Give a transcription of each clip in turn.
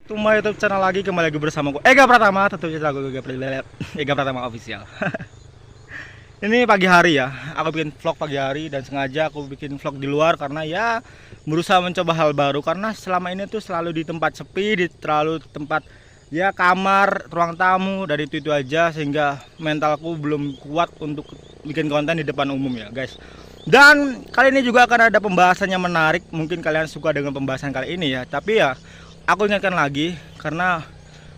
Tumba YouTube channel lagi, kembali lagi bersama aku Ega Pratama, tentunya aku Ega Pratama official. Ini pagi hari ya, aku bikin vlog pagi hari dan sengaja aku bikin vlog di luar karena ya berusaha mencoba hal baru, karena selama ini tuh selalu di tempat sepi, di terlalu tempat ya kamar, ruang tamu, dari itu aja sehingga mentalku belum kuat untuk bikin konten di depan umum ya guys. Dan kali ini juga akan ada pembahasan yang menarik, mungkin kalian suka dengan pembahasan kali ini ya, tapi ya aku ingatkan lagi karena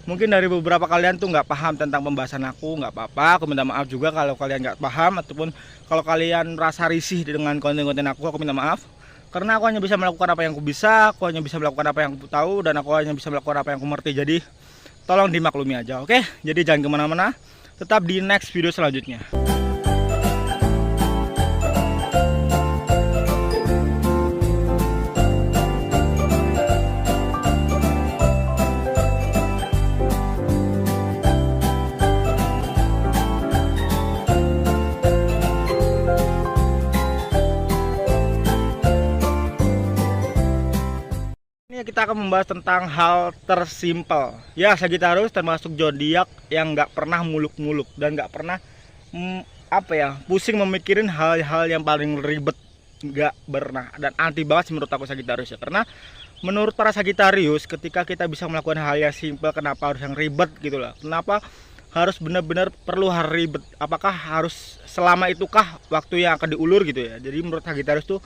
mungkin dari beberapa kalian tuh nggak paham tentang pembahasan aku. Nggak apa-apa, aku minta maaf juga kalau kalian nggak paham ataupun kalau kalian rasa risih dengan konten-konten aku minta maaf. Karena aku hanya bisa melakukan apa yang aku bisa, aku hanya bisa melakukan apa yang aku tahu, dan aku hanya bisa melakukan apa yang aku mengerti. Jadi tolong dimaklumi aja, oke? Jadi jangan kemana-mana, tetap di next video selanjutnya. Kita akan membahas tentang hal tersimpel ya. Sagittarius termasuk zodiak yang nggak pernah muluk-muluk dan nggak pernah pusing memikirin hal-hal yang paling ribet, nggak pernah, dan anti banget menurut aku Sagittarius ya. Karena menurut para Sagittarius, ketika kita bisa melakukan hal yang simpel, kenapa harus yang ribet gitu lah? Kenapa harus benar-benar perlu hal ribet? Apakah harus selama itukah waktu yang akan diulur gitu ya? Jadi menurut Sagittarius tuh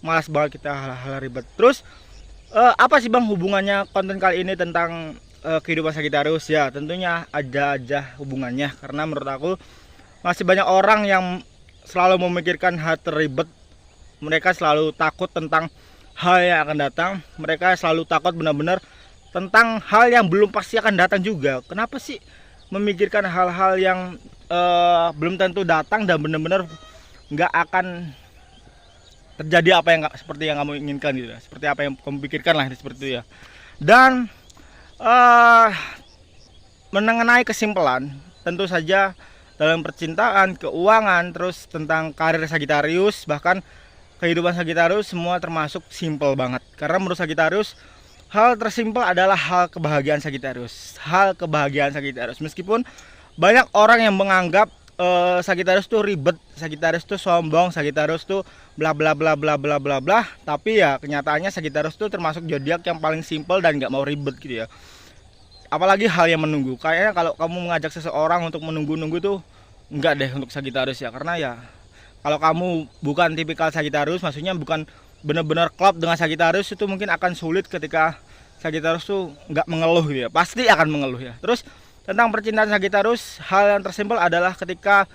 malas banget kita hal-hal ribet. Terus apa sih bang hubungannya konten kali ini tentang kehidupan Sagittarius? Ya tentunya ada aja hubungannya, karena menurut aku masih banyak orang yang selalu memikirkan hal terribet. Mereka selalu takut tentang hal yang akan datang. Mereka selalu takut benar-benar tentang hal yang belum pasti akan datang juga. Kenapa sih memikirkan hal-hal yang belum tentu datang dan benar-benar nggak akan terjadi apa yang seperti yang kamu inginkan gitu ya, seperti apa yang kamu pikirkan lah seperti itu ya. Dan mengenai kesimpulan, tentu saja dalam percintaan, keuangan, terus tentang karir Sagittarius, bahkan kehidupan Sagittarius, semua termasuk simple banget. Karena menurut Sagittarius, hal tersimpel adalah hal kebahagiaan Sagittarius. Hal kebahagiaan Sagittarius, meskipun banyak orang yang menganggap Sagittarius tuh ribet, Sagittarius tuh sombong, Sagittarius tuh bla bla bla bla bla bla bla. Tapi ya kenyataannya Sagittarius tuh termasuk zodiak yang paling simpel dan nggak mau ribet gitu ya. Apalagi hal yang menunggu. Kayaknya kalau kamu mengajak seseorang untuk menunggu-nunggu tuh enggak deh untuk Sagittarius ya. Karena ya kalau kamu bukan tipikal Sagittarius, maksudnya bukan benar-benar klop dengan Sagittarius, itu mungkin akan sulit ketika Sagittarius tuh nggak mengeluh gitu ya. Pasti akan mengeluh ya. Terus tentang percintaan Sagittarius, hal yang tersimpel adalah ketika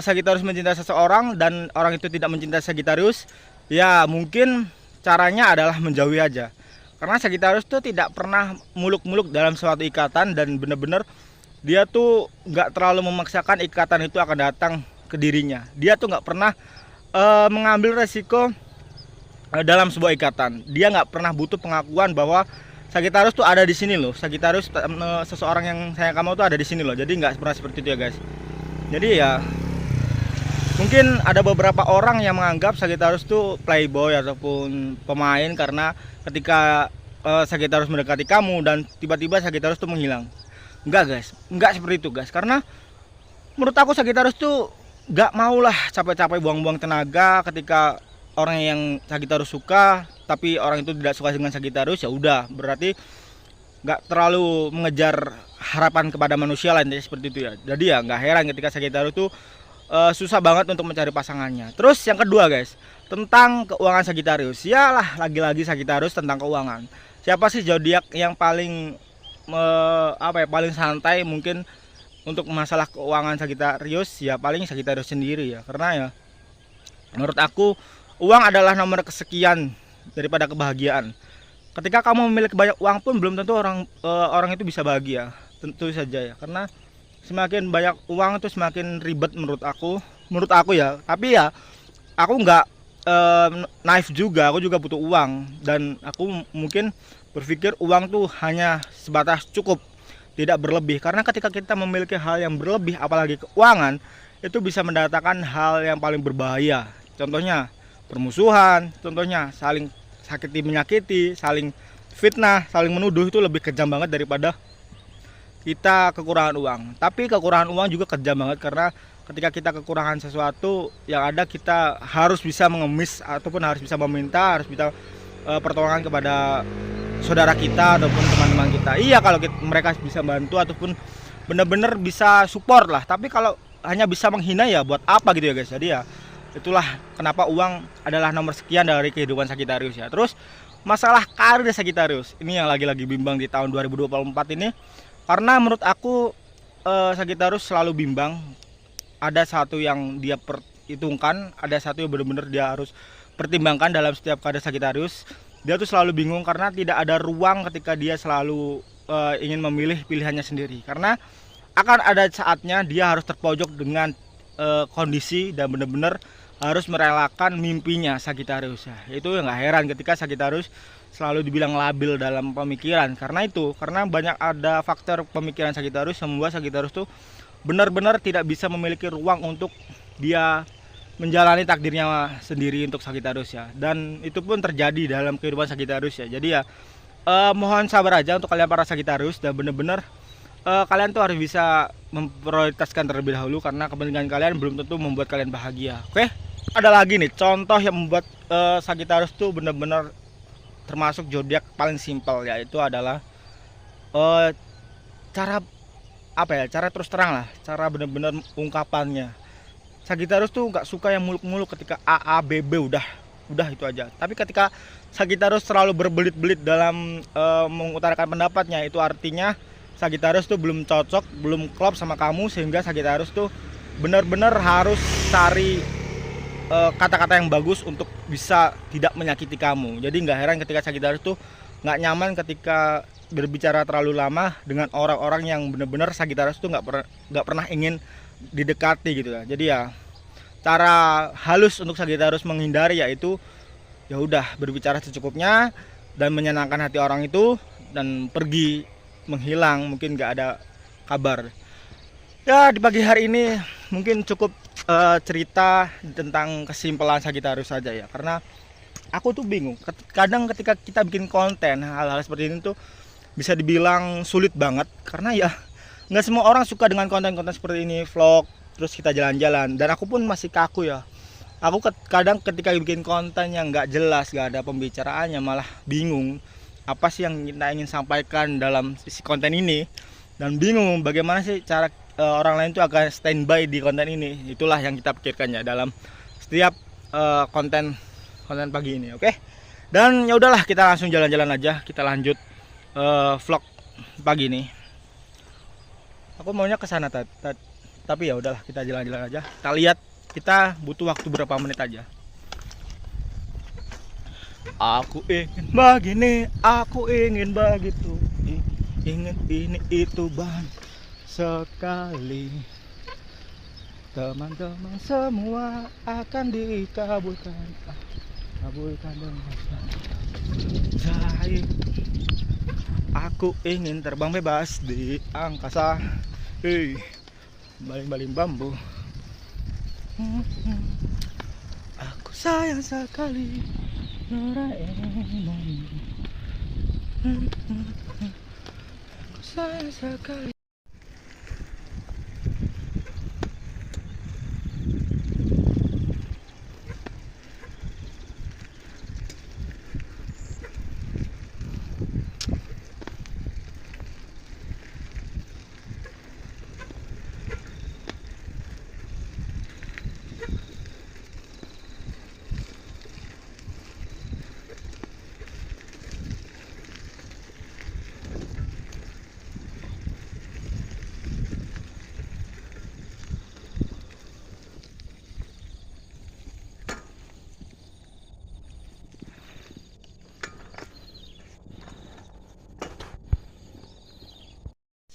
Sagittarius mencintai seseorang dan orang itu tidak mencintai Sagittarius, ya mungkin caranya adalah menjauhi aja. Karena Sagittarius tuh tidak pernah muluk-muluk dalam suatu ikatan, dan benar-benar dia tuh nggak terlalu memaksakan ikatan itu akan datang ke dirinya. Dia tuh nggak pernah mengambil resiko dalam sebuah ikatan. Dia nggak pernah butuh pengakuan bahwa Sagittarius tuh ada di sini loh. Sagittarius seseorang yang sayang kamu tuh ada di sini loh. Jadi nggak pernah seperti itu ya guys. Jadi ya mungkin ada beberapa orang yang menganggap Sagittarius tuh playboy ataupun pemain, karena ketika Sagittarius mendekati kamu dan tiba-tiba Sagittarius tuh menghilang. Enggak guys, enggak seperti itu guys. Karena menurut aku Sagittarius tuh nggak maulah capek-capek buang-buang tenaga ketika orang yang Sagittarius suka, tapi orang itu tidak suka dengan Sagittarius. Ya udah, berarti nggak terlalu mengejar harapan kepada manusia lain ya, seperti itu ya. Jadi ya nggak heran ketika Sagittarius itu susah banget untuk mencari pasangannya. Terus yang kedua guys, tentang keuangan Sagittarius. Ya lah, lagi-lagi Sagittarius tentang keuangan. Siapa sih zodiak yang paling paling santai mungkin untuk masalah keuangan Sagittarius? Ya paling Sagittarius sendiri ya. Karena ya menurut aku uang adalah nomor kesekian daripada kebahagiaan. Ketika kamu memiliki banyak uang pun belum tentu orang itu bisa bahagia. Tentu saja ya. Karena semakin banyak uang itu semakin ribet menurut aku ya. Tapi ya aku nggak naif juga. Aku juga butuh uang, dan aku mungkin berpikir uang tuh hanya sebatas cukup, tidak berlebih. Karena ketika kita memiliki hal yang berlebih, apalagi keuangan, itu bisa mendatangkan hal yang paling berbahaya. Contohnya permusuhan, contohnya saling sakiti menyakiti, saling fitnah, saling menuduh itu lebih kejam banget daripada kita kekurangan uang. Tapi kekurangan uang juga kejam banget, karena ketika kita kekurangan sesuatu, yang ada kita harus bisa mengemis ataupun harus bisa meminta, harus bisa pertolongan kepada saudara kita ataupun teman-teman kita. Iya, kalau mereka bisa bantu ataupun benar-benar bisa support lah. Tapi kalau hanya bisa menghina, ya buat apa gitu ya guys. Jadi ya itulah kenapa uang adalah nomor sekian dari kehidupan Sagittarius ya. Terus masalah karir Sagittarius ini yang lagi-lagi bimbang di tahun 2024 ini, karena menurut aku Sagittarius selalu bimbang. Ada satu yang dia perhitungkan, ada satu yang benar-benar dia harus pertimbangkan dalam setiap karir Sagittarius. Dia tuh selalu bingung karena tidak ada ruang ketika dia selalu ingin memilih pilihannya sendiri, karena akan ada saatnya dia harus terpojok dengan kondisi dan benar-benar harus merelakan mimpinya Sagittarius ya. Itu nggak heran ketika Sagittarius selalu dibilang labil dalam pemikiran, karena banyak ada faktor pemikiran Sagittarius yang membuat Sagittarius tuh benar-benar tidak bisa memiliki ruang untuk dia menjalani takdirnya sendiri untuk Sagittarius ya. Dan itu pun terjadi dalam kehidupan Sagittarius ya. Jadi ya mohon sabar aja untuk kalian para Sagittarius, dan benar-benar kalian tuh harus bisa memprioritaskan terlebih dahulu, karena kepentingan kalian belum tentu membuat kalian bahagia. Oke? Ada lagi nih contoh yang membuat Sagittarius tuh benar-benar termasuk zodiak paling simpel, yaitu adalah cara cara terus terang lah, cara benar-benar ungkapannya. Sagittarius tuh nggak suka yang muluk-muluk, ketika A B B udah itu aja. Tapi ketika Sagittarius terlalu berbelit-belit dalam mengutarakan pendapatnya, itu artinya Sagittarius tuh belum cocok, belum klop sama kamu, sehingga Sagittarius tuh benar-benar harus cari kata-kata yang bagus untuk bisa tidak menyakiti kamu. Jadi nggak heran ketika Sagittarius tuh nggak nyaman ketika berbicara terlalu lama dengan orang-orang yang benar-benar Sagittarius tuh nggak pernah ingin didekati gitu ya. Jadi ya cara halus untuk Sagittarius menghindari yaitu ya udah berbicara secukupnya dan menyenangkan hati orang itu, dan pergi menghilang, mungkin nggak ada kabar. Ya, di pagi hari ini mungkin cukup cerita tentang kesimpulan Sagittarius saja ya, karena aku tuh bingung. Kadang ketika kita bikin konten hal-hal seperti ini tuh bisa dibilang sulit banget, karena ya nggak semua orang suka dengan konten-konten seperti ini, vlog terus kita jalan-jalan. Dan aku pun masih kaku ya. Aku kadang ketika bikin konten yang nggak jelas, nggak ada pembicaraannya, malah bingung apa sih yang kita ingin sampaikan dalam sisi konten ini, dan bingung bagaimana sih cara orang lain tuh akan standby di konten ini. Itulah yang kita pikirkan ya dalam setiap konten pagi ini. Oke, dan ya udahlah, kita langsung jalan-jalan aja, kita lanjut vlog pagi ini. Aku maunya ke sana tapi ya udahlah, kita jalan-jalan aja, kita lihat. Kita butuh waktu berapa menit aja. Aku ingin begini, aku ingin begitu, ingin ini itu ban sekali. Teman-teman semua akan dikabulkan, kabulkan dengan baik. Aku ingin terbang bebas di angkasa, baling-baling bambu. Aku sayang sekali Doraemon. Aku sayang sekali.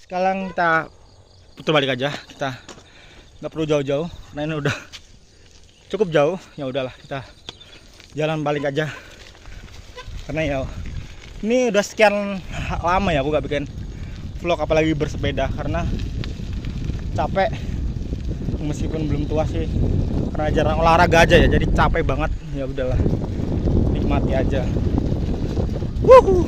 Sekarang kita putar balik aja, kita nggak perlu jauh-jauh karena ini udah cukup jauh. Ya udahlah, kita jalan balik aja, karena ya ini udah sekian lama ya aku nggak bikin vlog apalagi bersepeda, karena capek. Meskipun belum tua sih, karena jarang olahraga aja ya, jadi capek banget. Ya udahlah, nikmati aja. Wuhu.